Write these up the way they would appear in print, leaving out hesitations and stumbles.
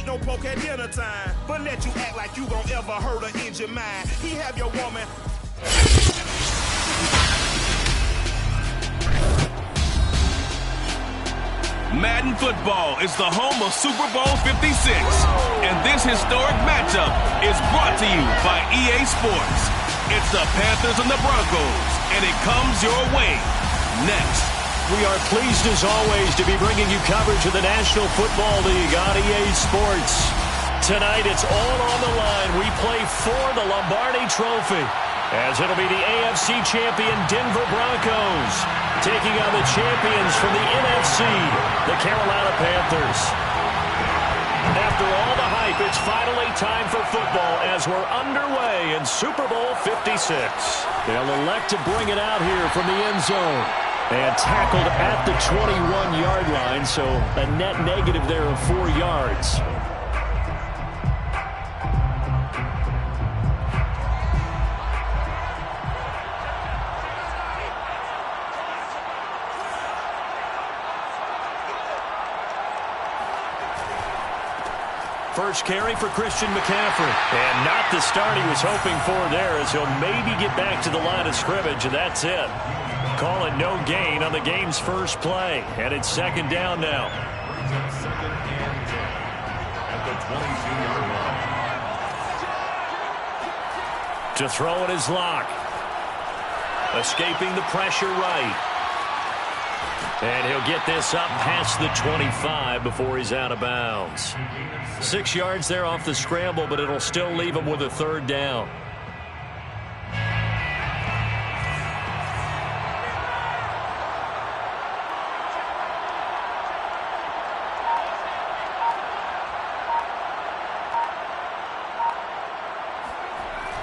no poke at dinner time, but let you act like you gon' ever hurt or injure mine. He have your woman. Madden Football is the home of Super Bowl 56, and this historic matchup is brought to you by EA Sports. It's the Panthers and the Broncos, and it comes your way next. We are pleased, as always, to be bringing you coverage of the National Football League on EA Sports. Tonight, it's all on the line. We play for the Lombardi Trophy, as it'll be the AFC champion Denver Broncos taking on the champions from the NFC, the Carolina Panthers. After all the hype, it's finally time for football as we're underway in Super Bowl 56. They'll elect to bring it out here from the end zone. And tackled at the 21-yard line, so a net negative there of 4 yards. First carry for Christian McCaffrey. And not the start he was hoping for there, as he'll maybe get back to the line of scrimmage, and that's it. Call it no gain on the game's first play. And it's second down now. Second and 10 at the 22-yard line. To throw it is Locke. Escaping the pressure right. And he'll get this up past the 25 before he's out of bounds. 6 yards there off the scramble, but it'll still leave him with a third down.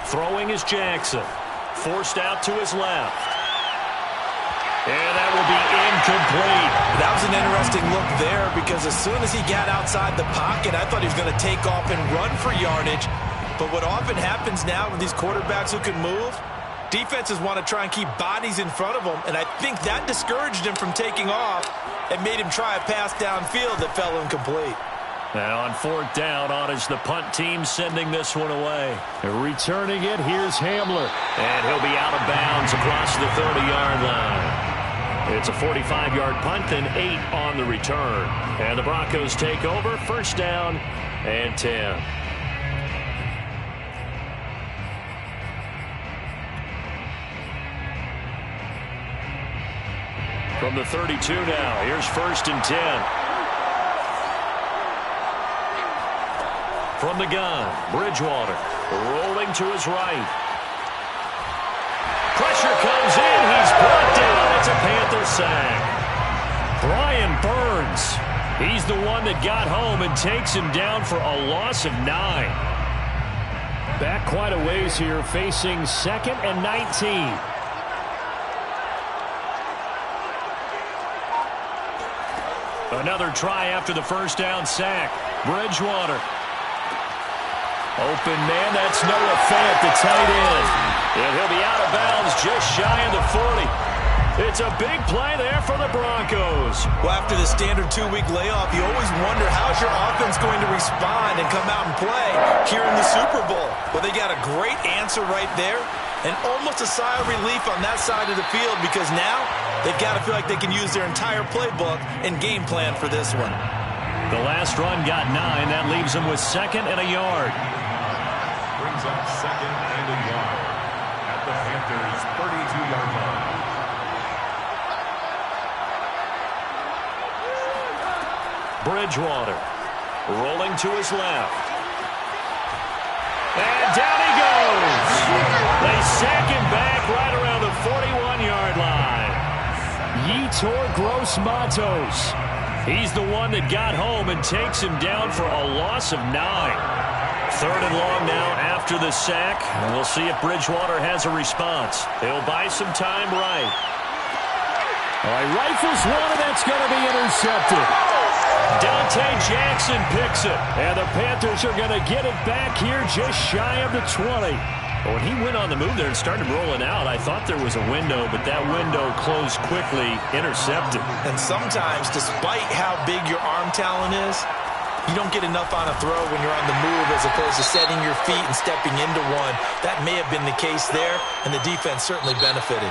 Throwing is Jackson. Forced out to his left. And that will be incomplete. That was an interesting look there, because as soon as he got outside the pocket, I thought he was going to take off and run for yardage. But what often happens now with these quarterbacks who can move, defenses want to try and keep bodies in front of them, and I think that discouraged him from taking off and made him try a pass downfield that fell incomplete. Now on fourth down, on is the punt team sending this one away. Returning it, here's Hamler. And he'll be out of bounds across the 30-yard line. It's a 45-yard punt and 8 on the return. And the Broncos take over, first down and 10. From the 32 now, here's first and 10. From the gun, Bridgewater rolling to his right. Pressure comes in. He's brought down. It's a Panther sack. Brian Burns. He's the one that got home and takes him down for a loss of 9. Back quite a ways here, facing 2nd and 19. Another try after the first down sack. Bridgewater. Open man, that's Noah Fant, the tight end. And he'll be out of bounds just shy of the 40. It's a big play there for the Broncos. Well, after the standard 2-week layoff, you always wonder how's your offense going to respond and come out and play here in the Super Bowl. Well, they got a great answer right there, and almost a sigh of relief on that side of the field, because now they've got to feel like they can use their entire playbook and game plan for this one. The last run got 9. That leaves them with 2nd and a yard. Brings up 2nd and a yard at the Panthers' 32-yard line. Bridgewater rolling to his left. And down he goes. They sack him back right around the 41-yard line. Yetur Gross-Matos. He's the one that got home and takes him down for a loss of 9. 3rd and long now after the sack. And we'll see if Bridgewater has a response. He'll buy some time right. All right, rifles one, and that's going to be intercepted. Dante Jackson picks it. And the Panthers are going to get it back here just shy of the 20. When he went on the move there and started rolling out, I thought there was a window, but that window closed quickly, intercepted. And sometimes, despite how big your arm talent is, You don't get enough on a throw when you're on the move as opposed to setting your feet and stepping into one. That may have been the case there, and the defense certainly benefited.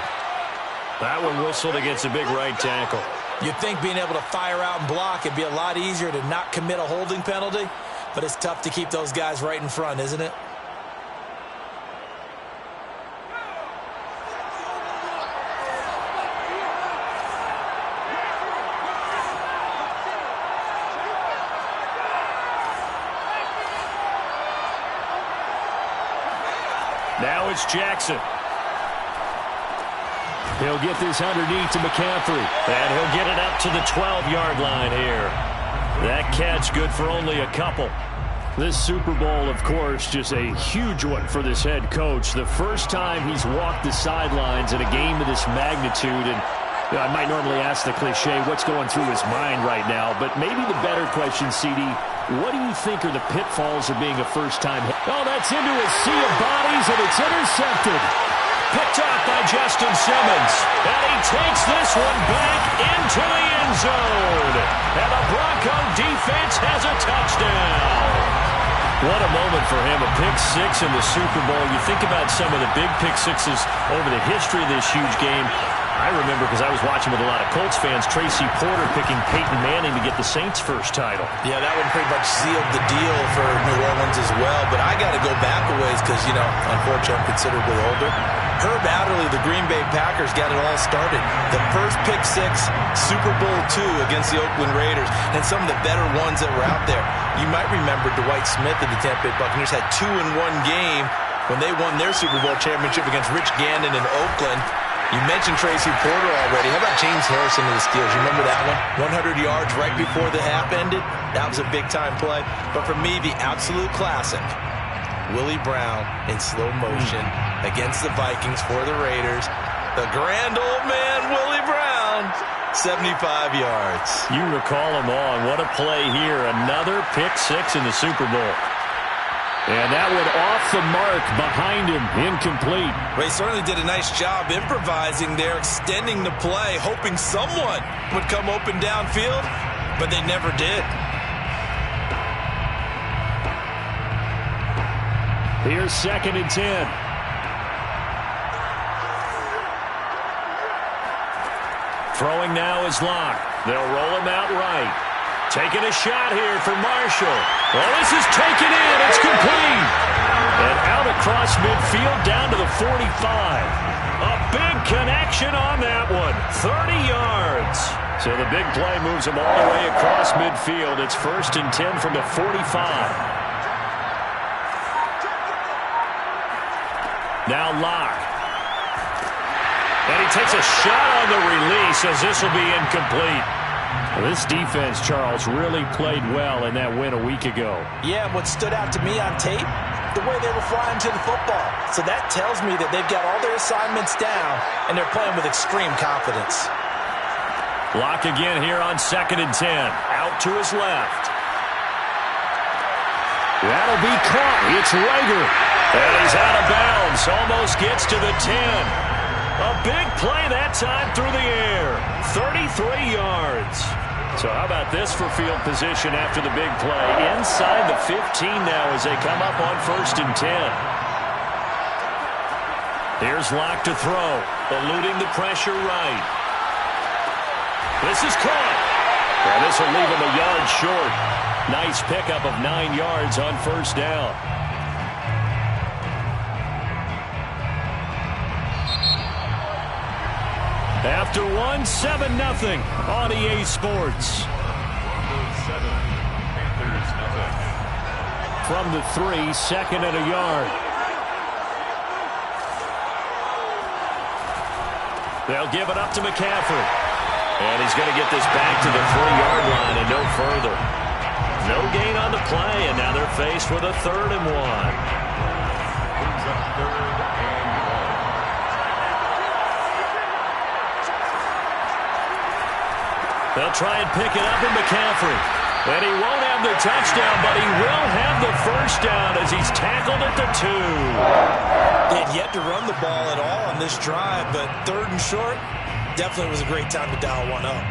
That one whistled against a big right tackle. You'd think being able to fire out and block it'd be a lot easier to not commit a holding penalty, but it's tough to keep those guys right in front, isn't it? Now it's Jackson. He'll get this underneath to McCaffrey. And he'll get it up to the 12-yard line here. That catch good for only a couple. This Super Bowl, of course, just a huge one for this head coach. The first time he's walked the sidelines in a game of this magnitude. And I might normally ask the cliche, what's going through his mind right now? But maybe the better question, CD, what do you think are the pitfalls of being a first-time head? Oh, that's into a sea of bodies, and it's intercepted. Picked up by Justin Simmons. And he takes this one back into the end zone. And the Bronco defense has a touchdown. What a moment for him, a pick six in the Super Bowl. You think about some of the big pick sixes over the history of this huge game. I remember, because I was watching with a lot of Colts fans, Tracy Porter picking Peyton Manning to get the Saints' first title. Yeah, that one pretty much sealed the deal for New Orleans as well. But I got to go back a ways because, you know, unfortunately I'm considerably older. Herb Adderley, the Green Bay Packers, got it all started. The first pick six, Super Bowl II against the Oakland Raiders, and some of the better ones that were out there. You might remember Dwight Smith of the Tampa Bay Buccaneers had 2 in one game when they won their Super Bowl championship against Rich Gannon in Oakland. You mentioned Tracy Porter already. How about James Harrison of the Steelers? You remember that one? 100 yards right before the half ended. That was a big-time play. But for me, the absolute classic, Willie Brown in slow motion against the Vikings for the Raiders. The grand old man, Willie Brown, 75 yards. You recall them all. What a play here. Another pick six in the Super Bowl. And that one off the mark behind him, incomplete. Ray certainly did a nice job improvising there, extending the play, hoping someone would come open downfield, but they never did. Here's 2nd and 10. Throwing now is Locke. They'll roll him out right. Taking a shot here for Marshall. Well, this is taken in. It's complete. And out across midfield down to the 45. A big connection on that one. 30 yards. So the big play moves him all the way across midfield. It's 1st and 10 from the 45. Now Locke. And he takes a shot on the release as this will be incomplete. This defense, Charles, really played well in that win a week ago. Yeah, what stood out to me on tape, the way they were flying to the football. So that tells me that they've got all their assignments down, and they're playing with extreme confidence. Locke again here on 2nd and 10. Out to his left. That'll be caught. It's Rager. And he's out of bounds. Almost gets to the 10. A big play that time through the air. 33 yards. So how about this for field position after the big play? Inside the 15 now as they come up on 1st and 10. Here's Locke to throw. Eluding the pressure right. This is caught. And this will leave him a yard short. Nice pickup of 9 yards on 1st down. After 7-0 on EA Sports. Broncos 7, Panthers nothing. From the 3, 2nd and a yard. They'll give it up to McCaffrey. And he's going to get this back to the 3-yard line and no further. No gain on the play, and now they're faced with a 3rd and 1. Brings up 3rd and 1. They'll try and pick it up in McCaffrey. And he won't have the touchdown, but he will have the 1st down as he's tackled at the 2. They had yet to run the ball at all on this drive, but 3rd and short definitely was a great time to dial one up.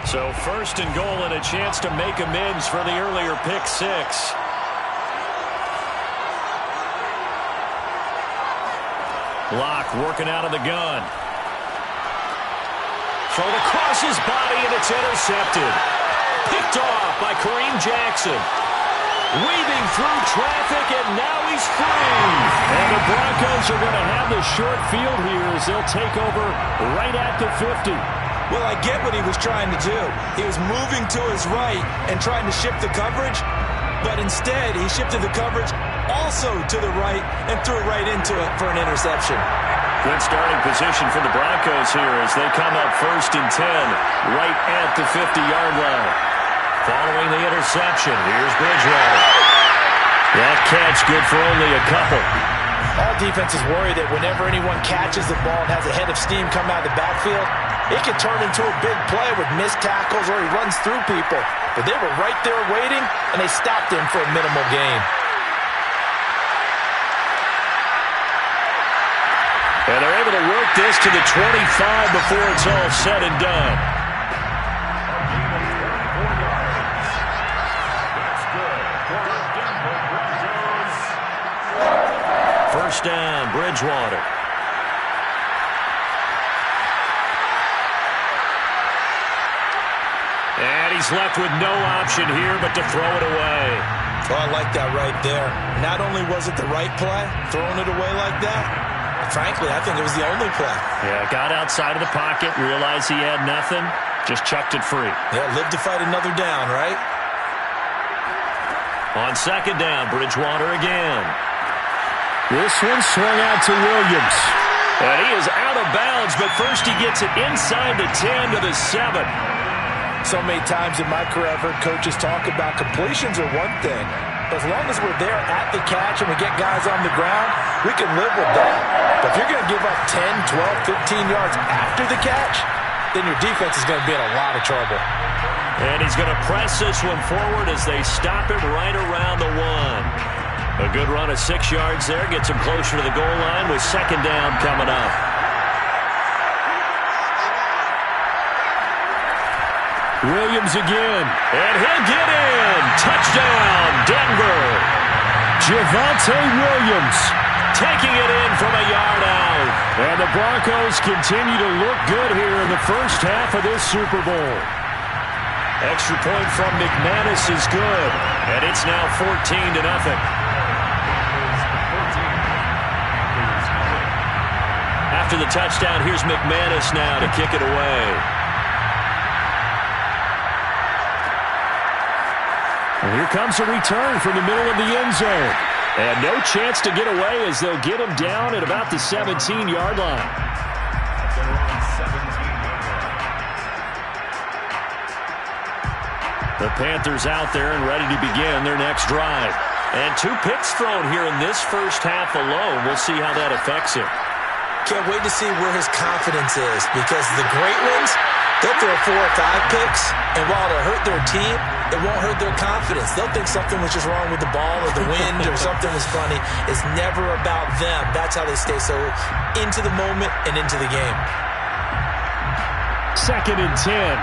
So first and goal and a chance to make amends for the earlier pick six. Block working out of the gun. Thrown across his body, and it's intercepted. Picked off by Kareem Jackson. Weaving through traffic, and now he's free. And the Broncos are going to have the short field here as they'll take over right at the 50. Well, I get what he was trying to do. He was moving to his right and trying to shift the coverage, but instead he shifted the coverage also to the right and threw right into it for an interception. Good starting position for the Broncos here as they come up first and 10 right at the 50-yard line. Following the interception, here's Bridgewater. That catch good for only a couple. All defenses worry that whenever anyone catches the ball and has a head of steam come out of the backfield, it can turn into a big play with missed tackles or he runs through people. But they were right there waiting, and they stopped him for a minimal gain. And they're able to work this to the 25 before it's all said and done. First down, Bridgewater. And he's left with no option here but to throw it away. Oh, I like that right there. Not only was it the right play, throwing it away like that, frankly, I think it was the only play. Yeah, got outside of the pocket, realized he had nothing, just chucked it free. Yeah, live to fight another down, right? On second down, Bridgewater again. This one swung out to Williams. And he is out of bounds, but first he gets it inside the 10 to the 7. So many times in my career I've heard coaches talk about completions are one thing. But as long as we're there at the catch and we get guys on the ground, we can live with that. But if you're going to give up 10, 12, 15 yards after the catch, then your defense is going to be in a lot of trouble. And he's going to press this one forward as they stop him right around the 1. A good run of 6 yards there gets him closer to the goal line with second down coming up. Williams again, and he'll get in. Touchdown, Denver. Javonte Williams taking it in from a yard out. And the Broncos continue to look good here in the first half of this Super Bowl. Extra point from McManus is good, and it's now 14-0. After the touchdown, here's McManus now to kick it away. And here comes a return from the middle of the end zone. And no chance to get away as they'll get him down at about the 17-yard line. The Panthers out there and ready to begin their next drive. And 2 picks thrown here in this first half alone. We'll see how that affects him. Can't wait to see where his confidence is, because the great ones, they'll throw 4 or 5 picks, and while it'll hurt their team, it won't hurt their confidence. They'll think something was just wrong with the ball or the wind or something was funny. It's never about them. That's how they stay so into the moment and into the game. Second and 10.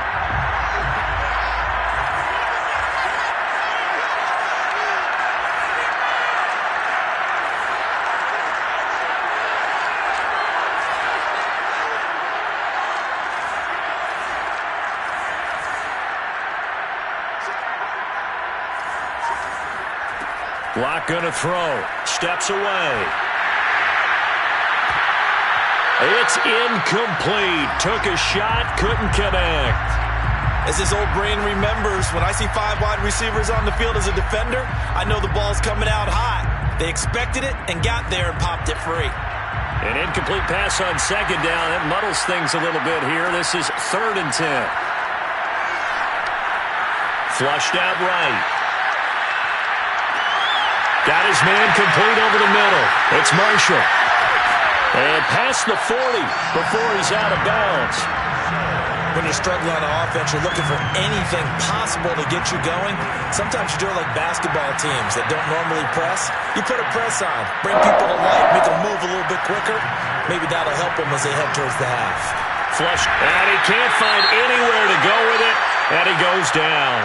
Block gonna throw. Steps away. It's incomplete. Took a shot, couldn't connect. As his old brain remembers, when I see 5 wide receivers on the field as a defender, I know the ball's coming out hot. They expected it and got there and popped it free. An incomplete pass on second down. It muddles things a little bit here. This is 3rd and 10. Flushed out right. Got his man complete over the middle. It's Marshall. And past the 40 before he's out of bounds. When you're struggling on offense, you're looking for anything possible to get you going. Sometimes you do it like basketball teams that don't normally press. You put a press on, bring people to life, make them move a little bit quicker. Maybe that'll help them as they head towards the half. Flush, and he can't find anywhere to go with it. And he goes down.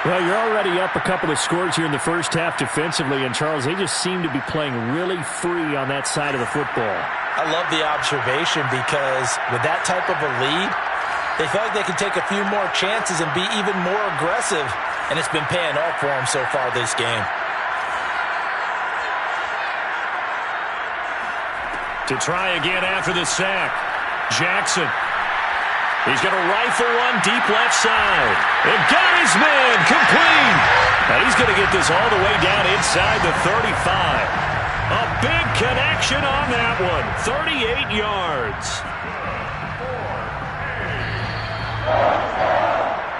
Well, you're already up a couple of scores here in the first half defensively, and Charles, they just seem to be playing really free on that side of the football. I love the observation because with that type of a lead, they feel like they can take a few more chances and be even more aggressive, and it's been paying off for them so far this game. To try again after the sack, Jackson. He's going to rifle one deep left side. And got his man complete. And he's going to get this all the way down inside the 35. A big connection on that one. 38 yards.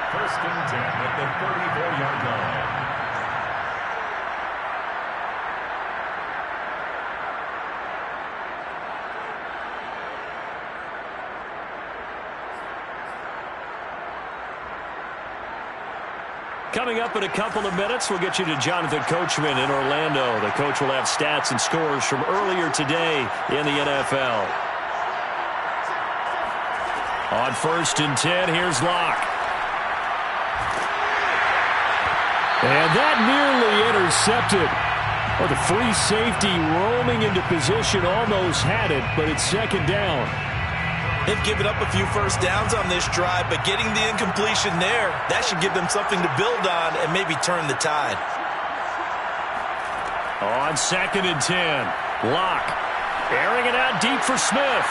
First and 10 at the 34-yard line. Coming up in a couple of minutes, we'll get you to Jonathan Coachman in Orlando. The coach will have stats and scores from earlier today in the NFL. On 1st and 10, here's Locke. And that nearly intercepted. Well, the free safety roaming into position almost had it, but it's second down. They've given up a few first downs on this drive, but getting the incompletion there, that should give them something to build on and maybe turn the tide. On 2nd and 10, Locke airing it out deep for Smith.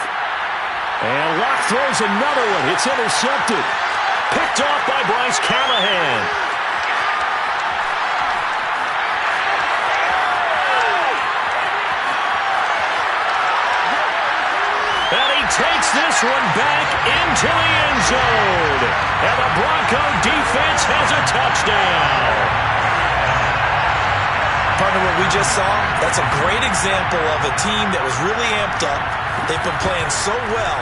And Locke throws another one. It's intercepted. Picked off by Bryce Callahan. Takes this one back into the end zone. And the Bronco defense has a touchdown. Partner, what we just saw, that's a great example of a team that was really amped up. They've been playing so well,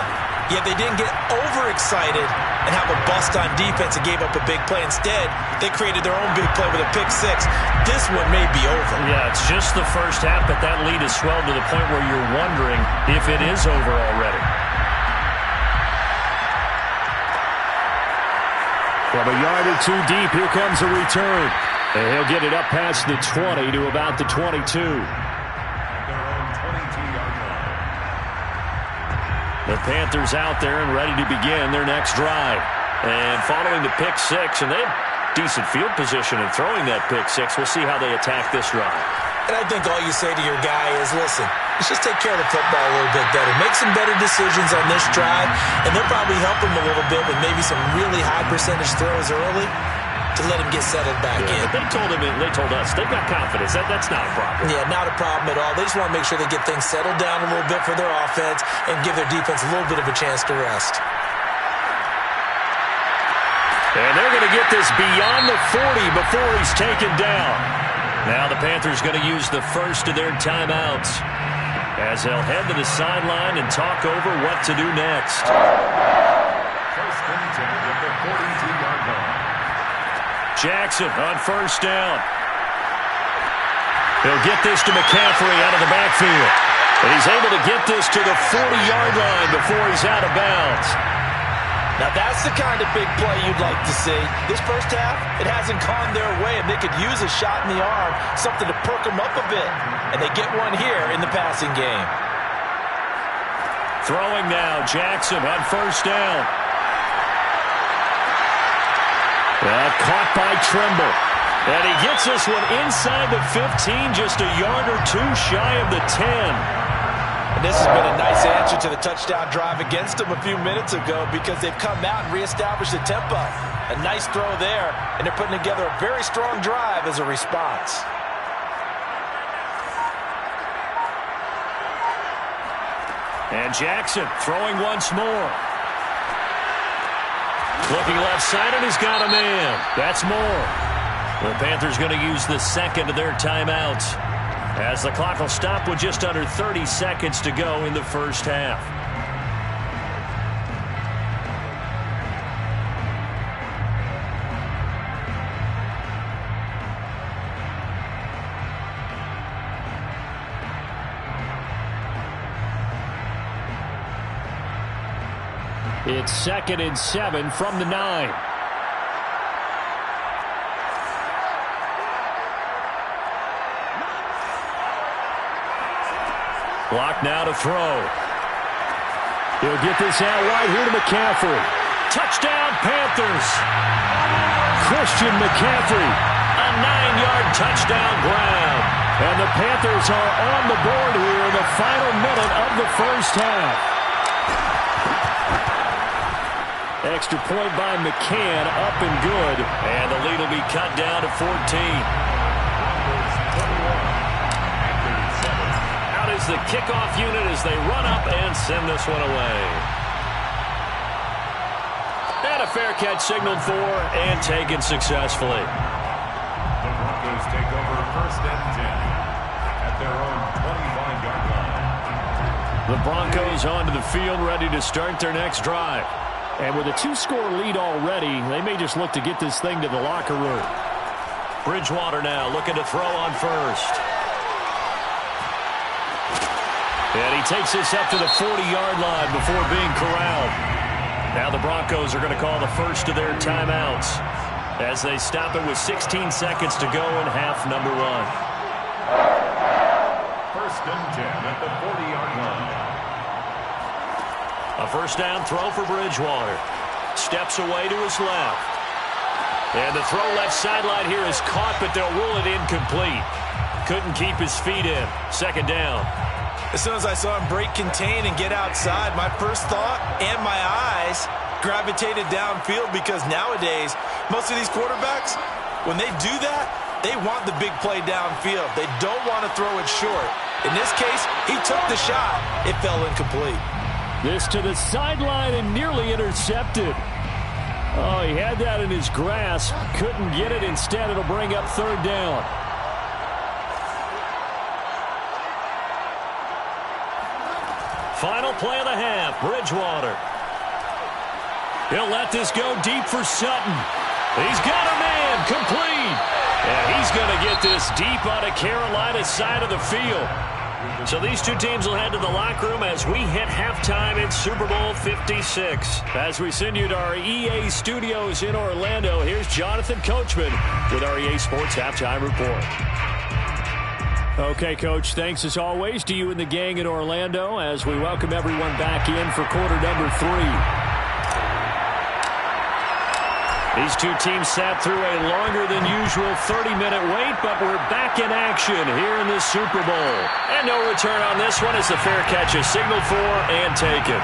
yet they didn't get overexcited and have a bust on defense and gave up a big play. Instead, they created their own big play with a pick six. This one may be over. Yeah, it's just the first half, but that lead has swelled to the point where you're wondering if it is over already. From a yard or two deep, here comes a return. And he'll get it up past the 20 to about the 22. Their own 22-yard line. The Panthers out there and ready to begin their next drive. And following the pick six, and they have decent field position in throwing that pick six. We'll see how they attack this drive. And I think all you say to your guy is, listen, let's just take care of the football a little bit better. Make some better decisions on this drive, and they'll probably help him a little bit with maybe some really high percentage throws early to let him get settled back in. But they told us they've got confidence. That's not a problem. Yeah, not a problem at all. They just want to make sure they get things settled down a little bit for their offense and give their defense a little bit of a chance to rest. And they're going to get this beyond the 40 before he's taken down. Now the Panthers going to use the first of their timeouts as they'll head to the sideline and talk over what to do next. First and 10 at the 42-yard line. Jackson on first down. He'll get this to McCaffrey out of the backfield. And he's able to get this to the 40-yard line before he's out of bounds. Now that's the kind of big play you'd like to see. This first half, it hasn't gone their way, and they could use a shot in the arm, something to perk them up a bit. And they get one here in the passing game. Throwing now, Jackson on first down. Caught by Trimble. And he gets this one inside the 15, just a yard or two shy of the 10. And this has been a nice answer to the touchdown drive against them a few minutes ago because they've come out and reestablished the tempo. A nice throw there, and they're putting together a very strong drive as a response. And Jackson throwing once more. Looking left side, and he's got a man. That's more. The Panthers going to use the second of their timeouts as the clock will stop with just under 30 seconds to go in the first half. It's 2nd and 7 from the 9. Block now to throw. He'll get this out wide here to McCaffrey. Touchdown, Panthers. Christian McCaffrey, a 9-yard touchdown grab. And the Panthers are on the board here in the final minute of the first half. Extra point by McCann, up and good. And the lead will be cut down to 14. Out is the kickoff unit as they run up and send this one away. And a fair catch signaled for and taken successfully. The Broncos take over first and 10 at their own 25-yard line. The Broncos onto the field ready to start their next drive. And with a 2-score lead already, they may just look to get this thing to the locker room. Bridgewater now looking to throw on first. And he takes this up to the 40-yard line before being corralled. Now the Broncos are going to call the first of their timeouts as they stop it with 16 seconds to go in half number 1. First and 10 at the 40-yard line. A first down throw for Bridgewater. Steps away to his left. And the throw left sideline here is caught, but they'll rule it incomplete. Couldn't keep his feet in. Second down. As soon as I saw him break contain and get outside, my first thought and my eyes gravitated downfield, because nowadays, most of these quarterbacks, when they do that, they want the big play downfield. They don't want to throw it short. In this case, he took the shot. It fell incomplete. This to the sideline and nearly intercepted. Oh, he had that in his grasp. Couldn't get it. Instead, it'll bring up third down. Final play of the half, Bridgewater. He'll let this go deep for Sutton. He's got a man, complete. And he's going to get this deep on a Carolina side of the field. So these two teams will head to the locker room as we hit halftime in Super Bowl 56. As we send you to our EA studios in Orlando, here's Jonathan Coachman with our EA Sports Halftime Report. Okay, Coach, thanks as always to you and the gang in Orlando as we welcome everyone back in for quarter number 3. These two teams sat through a longer than usual 30-minute wait, but we're back in action here in the Super Bowl. And no return on this one as the fair catch is signaled for and taken.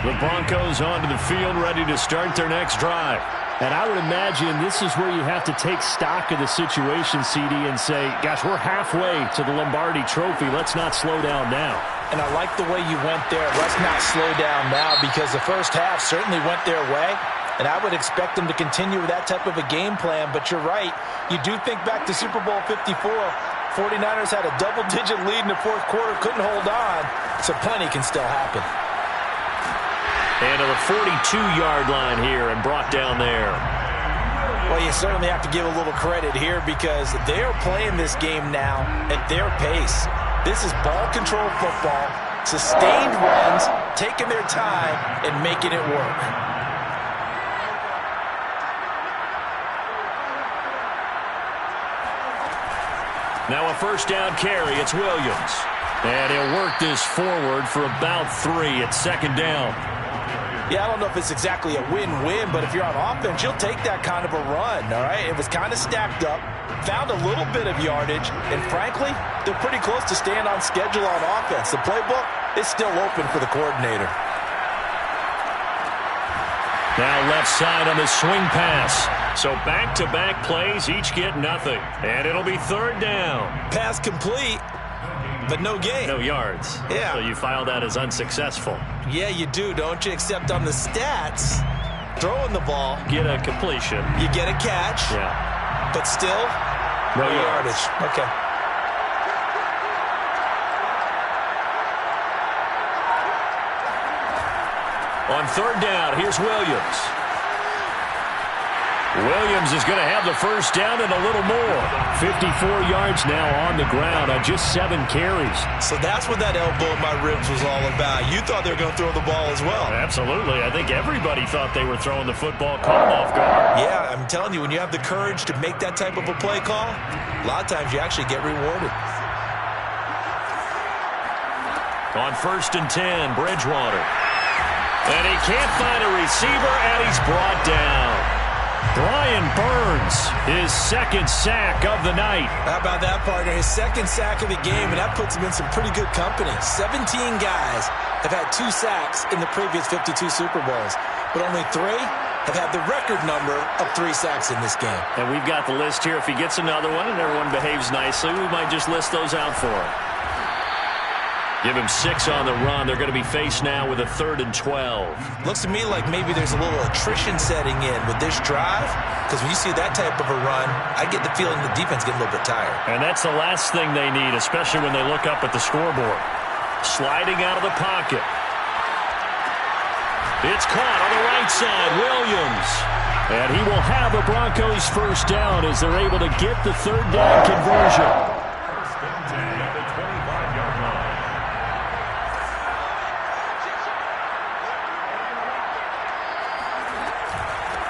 The Broncos onto the field ready to start their next drive. And I would imagine this is where you have to take stock of the situation, CD, and say, gosh, we're halfway to the Lombardi Trophy. Let's not slow down now. And I like the way you went there. Let's not slow down now, because the first half certainly went their way. And I would expect them to continue with that type of a game plan. But you're right. You do think back to Super Bowl 54. 49ers had a double-digit lead in the fourth quarter, couldn't hold on. So plenty can still happen. And to the 42-yard line here and brought down there. Well, you certainly have to give a little credit here because they are playing this game now at their pace. This is ball control football, sustained runs, taking their time, and making it work. Now a first down carry. It's Williams. And he'll work this forward for about 3 at second down. Yeah, I don't know if it's exactly a win-win, but if you're on offense, you'll take that kind of a run, all right? It was kind of stacked up, found a little bit of yardage, and frankly, they're pretty close to staying on schedule on offense. The playbook is still open for the coordinator. Now left side on the swing pass. So back-to-back plays, each get nothing. And it'll be third down. Pass complete, but no gain. No yards. Yeah. So you file that as unsuccessful. Yeah, you do, don't you? Except on the stats, throwing the ball. Get a completion. You get a catch. Yeah. But still, no yardage. Okay. On third down, here's Williams. Williams is going to have the first down and a little more. 54 yards now on the ground on just 7 carries. So that's what that elbow in my ribs was all about. You thought they were going to throw the ball as well. Absolutely. I think everybody thought they were throwing the football, caught off guard. Yeah, I'm telling you, when you have the courage to make that type of a play call, a lot of times you actually get rewarded. On 1st and 10, Bridgewater. And he can't find a receiver, and he's brought down. Brian Burns, his 2nd sack of the night. How about that, partner? His 2nd sack of the game, and that puts him in some pretty good company. 17 guys have had 2 sacks in the previous 52 Super Bowls, but only 3 have had the record number of 3 sacks in this game. And we've got the list here. If he gets another one and everyone behaves nicely, we might just list those out for him. Give him 6 on the run. They're going to be faced now with a 3rd and 12. Looks to me like maybe there's a little attrition setting in with this drive, because when you see that type of a run, I get the feeling the defense getting a little bit tired. And that's the last thing they need, especially when they look up at the scoreboard. Sliding out of the pocket. It's caught on the right side, Williams. And he will have a Broncos first down as they're able to get the 3rd down conversion.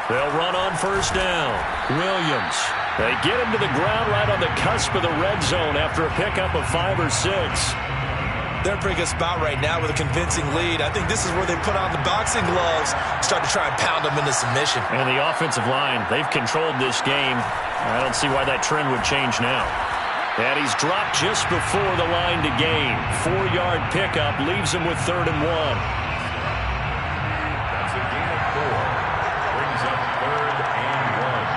They'll run on 1st down. Williams. They get him to the ground right on the cusp of the red zone after a pickup of 5 or 6. They're in a pretty good spot right now with a convincing lead. I think this is where they put on the boxing gloves, start to try and pound them into submission. And the offensive line, they've controlled this game. I don't see why that trend would change now. And he's dropped just before the line to gain. 4-yard pickup leaves him with 3rd and 1. That's a gain of 4. Brings up 3rd and 1.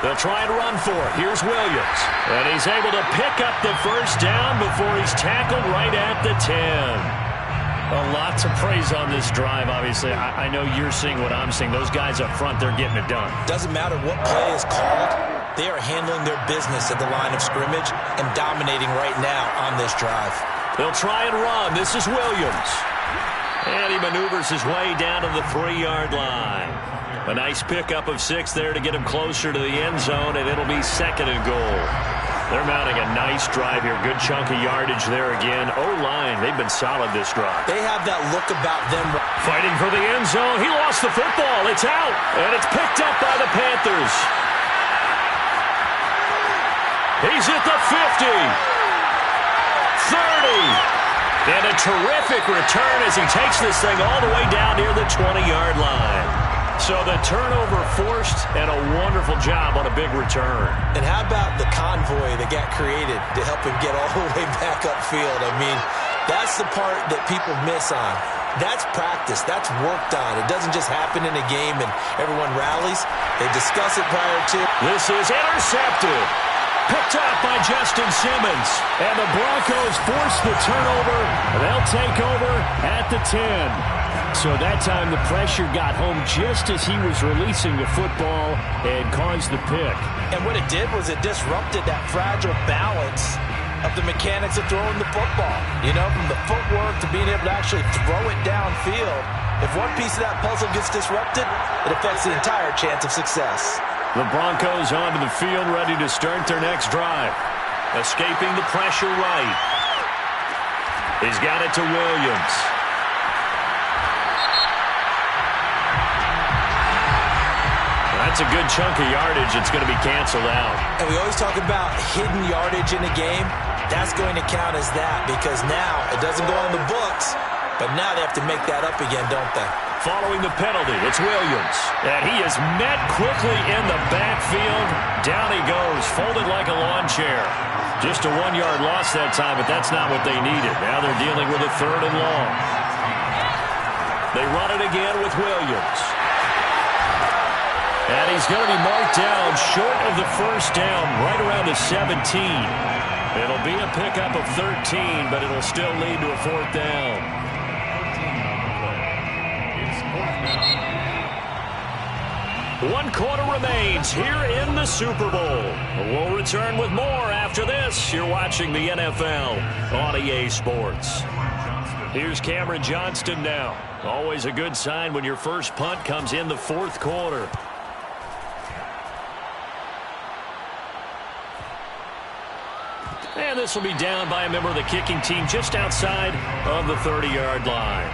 They'll try and run for it. Here's Williams. And he's able to pick up the first down before he's tackled right at the 10. A lot to praise on this drive, obviously. I know you're seeing what I'm seeing. Those guys up front, they're getting it done. Doesn't matter what play is called. They are handling their business at the line of scrimmage and dominating right now on this drive. They'll try and run. This is Williams. And he maneuvers his way down to the 3-yard line. A nice pickup of 6 there to get him closer to the end zone, and it'll be 2nd and goal. They're mounting a nice drive here. Good chunk of yardage there again. O-line, they've been solid this drive. They have that look about them. Fighting for the end zone. He lost the football. It's out, and it's picked up by the Panthers. He's at the 50. 30. And a terrific return as he takes this thing all the way down near the 20-yard line. So the turnover forced and a wonderful job on a big return. And how about the convoy that got created to help him get all the way back upfield? I mean, that's the part that people miss on. That's practice. That's worked on. It doesn't just happen in a game and everyone rallies. They discuss it prior to. This is intercepted. Picked up by Justin Simmons. And the Broncos force the turnover. They'll take over at the 10. So that time the pressure got home just as he was releasing the football and caused the pick. And what it did was it disrupted that fragile balance of the mechanics of throwing the football. You know, from the footwork to being able to actually throw it downfield. If one piece of that puzzle gets disrupted, it affects the entire chance of success. The Broncos onto the field, ready to start their next drive. Escaping the pressure right. He's got it to Williams. That's a good chunk of yardage. It's going to be canceled out. And we always talk about hidden yardage in a game. That's going to count as that because now it doesn't go on the books, but now they have to make that up again, don't they? Following the penalty, it's Williams. And he is met quickly in the backfield. Down he goes, folded like a lawn chair. Just a 1-yard loss that time, but that's not what they needed. Now they're dealing with a 3rd and long. They run it again with Williams. And he's going to be marked down short of the first down, right around the 17. It'll be a pickup of 13, but it'll still lead to a 4th down. 1 quarter remains here in the Super Bowl. We'll return with more after this. You're watching the NFL on EA Sports. Johnston Here's Cameron Johnston now. Always a good sign when your first punt comes in the fourth quarter. And this will be down by a member of the kicking team just outside of the 30-yard line.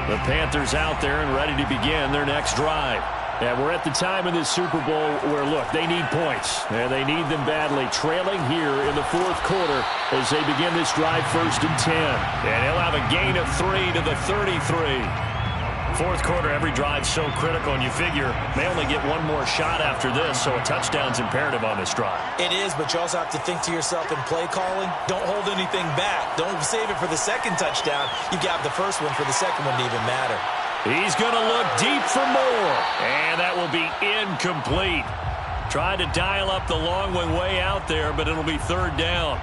The Panthers out there and ready to begin their next drive. And we're at the time in this Super Bowl where, look, they need points. And they need them badly. Trailing here in the fourth quarter as they begin this drive 1st and 10. And he'll have a gain of 3 to the 33. Fourth quarter, every drive so critical, and you figure they only get one more shot after this, so a touchdown's imperative on this drive. It is, but you also have to think to yourself in play calling, don't hold anything back. Don't save it for the second touchdown. You got the first one for the second one to even matter. He's going to look deep for more, and that will be incomplete. Tried to dial up the long one way out there, but it'll be 3rd down.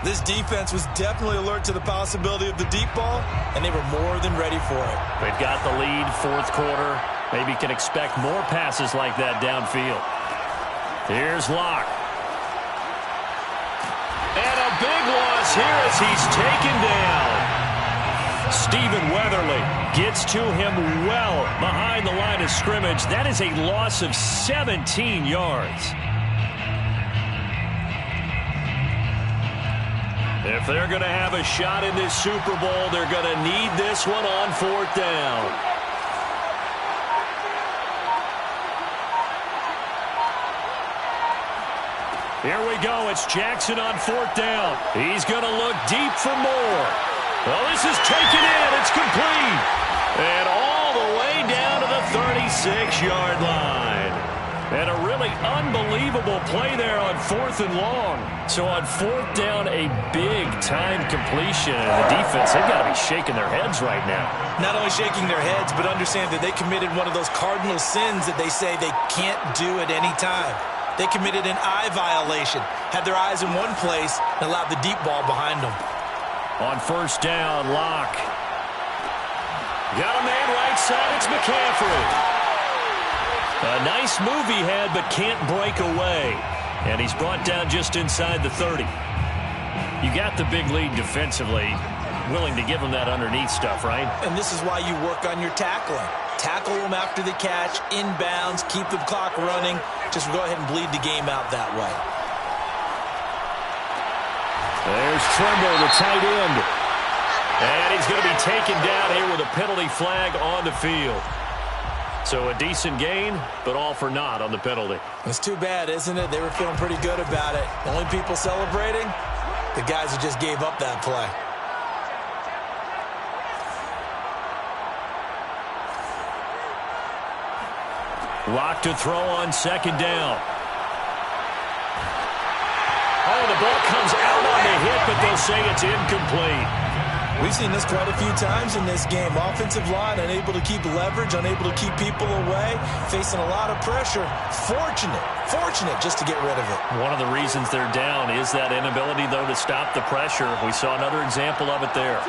This defense was definitely alert to the possibility of the deep ball, and they were more than ready for it. They've got the lead, fourth quarter. Maybe can expect more passes like that downfield. Here's Locke. And a big loss here as he's taken down. Stephen Weatherly gets to him well behind the line of scrimmage. That is a loss of 17 yards. If they're going to have a shot in this Super Bowl, they're going to need this one on 4th down. Here we go. It's Jackson on 4th down. He's going to look deep for more. Well, this is taken in. It's complete. And all the way down to the 36-yard line. And a really unbelievable play there on 4th and long. So on 4th down, a big-time completion. And the defense, they've got to be shaking their heads right now. Not only shaking their heads, but understand that they committed one of those cardinal sins that they say they can't do at any time. They committed an eye violation, had their eyes in one place, and allowed the deep ball behind them. On 1st down, Locke. Got a man right side. It's McCaffrey. A nice move he had, but can't break away. And he's brought down just inside the 30. You got the big lead defensively. Willing to give him that underneath stuff, right? And this is why you work on your tackling. Tackle them after the catch, inbounds, keep the clock running. Just go ahead and bleed the game out that way. There's Trimble, the tight end. And he's going to be taken down here with a penalty flag on the field. So a decent gain, but all for naught on the penalty. It's too bad, isn't it? They were feeling pretty good about it. The only people celebrating, the guys who just gave up that play. Locke to throw on 2nd down. Oh, the ball comes out on the hit, but they'll say it's incomplete. We've seen this quite a few times in this game. Offensive line unable to keep leverage, unable to keep people away, facing a lot of pressure. Fortunate just to get rid of it. One of the reasons they're down is that inability, though, to stop the pressure. We saw another example of it there.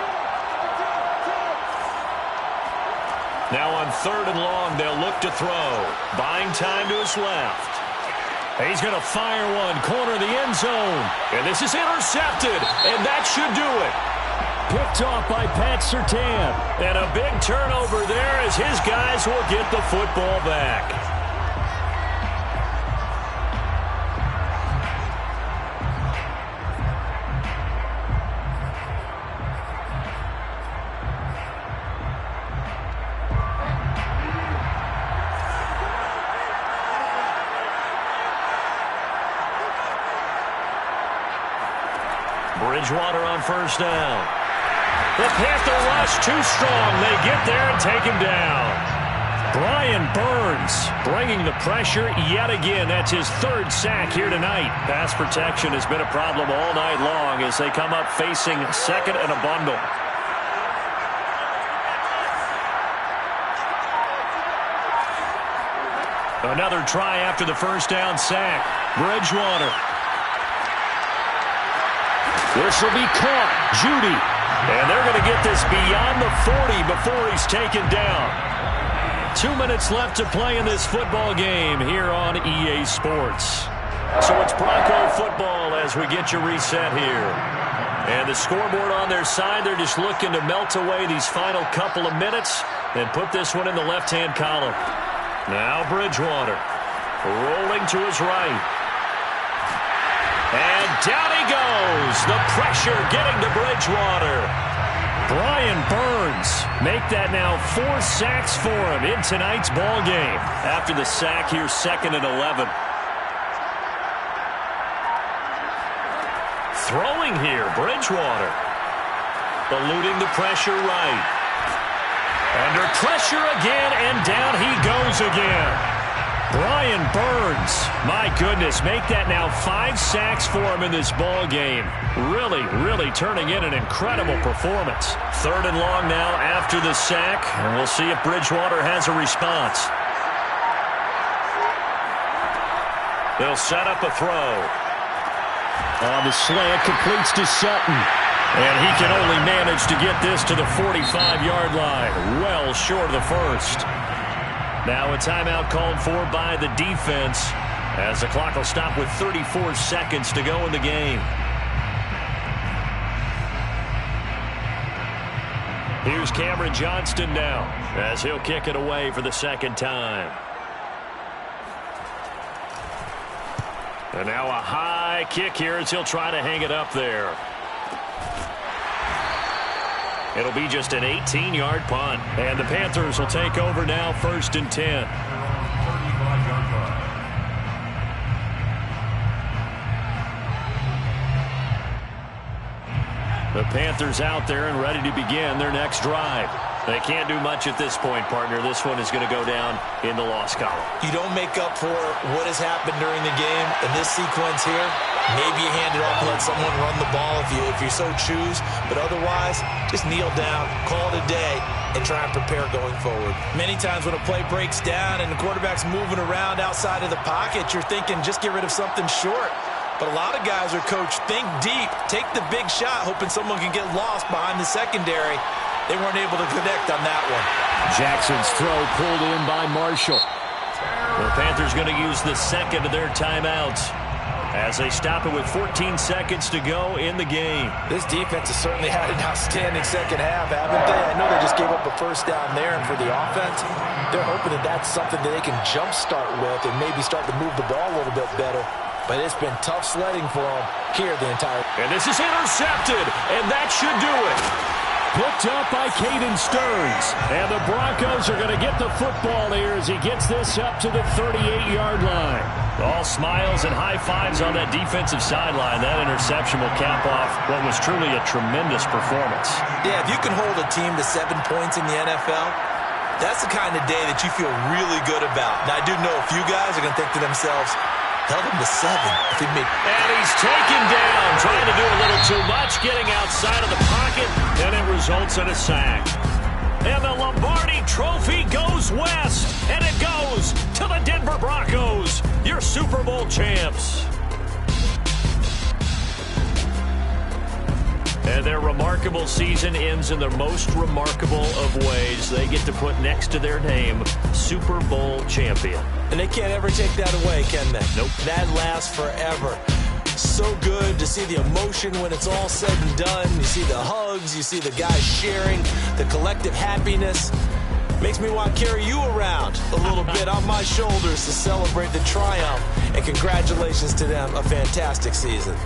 Now on 3rd and long, they'll look to throw. Buying time to his left. He's going to fire one, corner of the end zone. And this is intercepted, and that should do it. Picked off by Pat Surtain. And a big turnover there as his guys will get the football back. Bridgewater on 1st down. The Panther rush too strong. They get there and take him down. Brian Burns bringing the pressure yet again. That's his 3rd sack here tonight. Pass protection has been a problem all night long as they come up facing 2nd and a bundle. Another try after the 1st down sack. Bridgewater. This will be caught. Judy. And they're going to get this beyond the 40 before he's taken down. 2 minutes left to play in this football game here on EA Sports. So it's Bronco football as we get you reset here. And the scoreboard on their side, they're just looking to melt away these final couple of minutes and put this one in the left-hand column. Now Bridgewater rolling to his right. And down he goes. The pressure getting to Bridgewater. Brian Burns make that now 4 sacks for him in tonight's ball game. After the sack, here's 2nd and 11. Throwing here, Bridgewater. Eluding the pressure right. Under pressure again, and down he goes again. Brian Burns, my goodness, make that now 5 sacks for him in this ball game. Really, really turning in an incredible performance. 3rd and long now after the sack, and we'll see if Bridgewater has a response. They'll set up a throw. On the slant, completes to Sutton. And he can only manage to get this to the 45-yard line. Well short of the first. Now a timeout called for by the defense as the clock will stop with 34 seconds to go in the game. Here's Cameron Johnston now as he'll kick it away for the 2nd time. And now a high kick here as he'll try to hang it up there. It'll be just an 18-yard punt. And the Panthers will take over now, 1st and 10. 35-yard line. The Panthers out there and ready to begin their next drive. They can't do much at this point, partner. This one is going to go down in the loss column. You don't make up for what has happened during the game in this sequence here. Maybe you hand it off and let someone run the ball if you so choose. But otherwise, just kneel down, call it a day, and try and prepare going forward. Many times when a play breaks down and the quarterback's moving around outside of the pocket, you're thinking just get rid of something short. But a lot of guys are coached, think deep, take the big shot, hoping someone can get lost behind the secondary. They weren't able to connect on that one. Jackson's throw pulled in by Marshall. The Panthers going to use the 2nd of their timeouts as they stop it with 14 seconds to go in the game. This defense has certainly had an outstanding second half, haven't they? I know they just gave up a 1st down there, and for the offense, they're hoping that that's something that they can jumpstart with and maybe start to move the ball a little bit better. But it's been tough sledding for them here the entire. And this is intercepted, and that should do it. Picked up by Caden Stearns. And the Broncos are going to get the football here as he gets this up to the 38-yard line. All smiles and high fives on that defensive sideline. That interception will cap off what was truly a tremendous performance. Yeah, if you can hold a team to 7 points in the NFL, that's the kind of day that you feel really good about. Now, I do know a few guys are going to think to themselves, held him to 7. And he's taken down, trying to do a little too much, getting outside of the pocket, and it results in a sack. And the Lombardi Trophy goes west, and it goes to the Denver Broncos, your Super Bowl champs. And their remarkable season ends in the most remarkable of ways. They get to put next to their name, Super Bowl champion. And they can't ever take that away, can they? Nope. That lasts forever. So good to see the emotion when it's all said and done. You see the hugs, you see the guys sharing, the collective happiness. Makes me want to carry you around a little bit on my shoulders to celebrate the triumph. And congratulations to them, a fantastic season.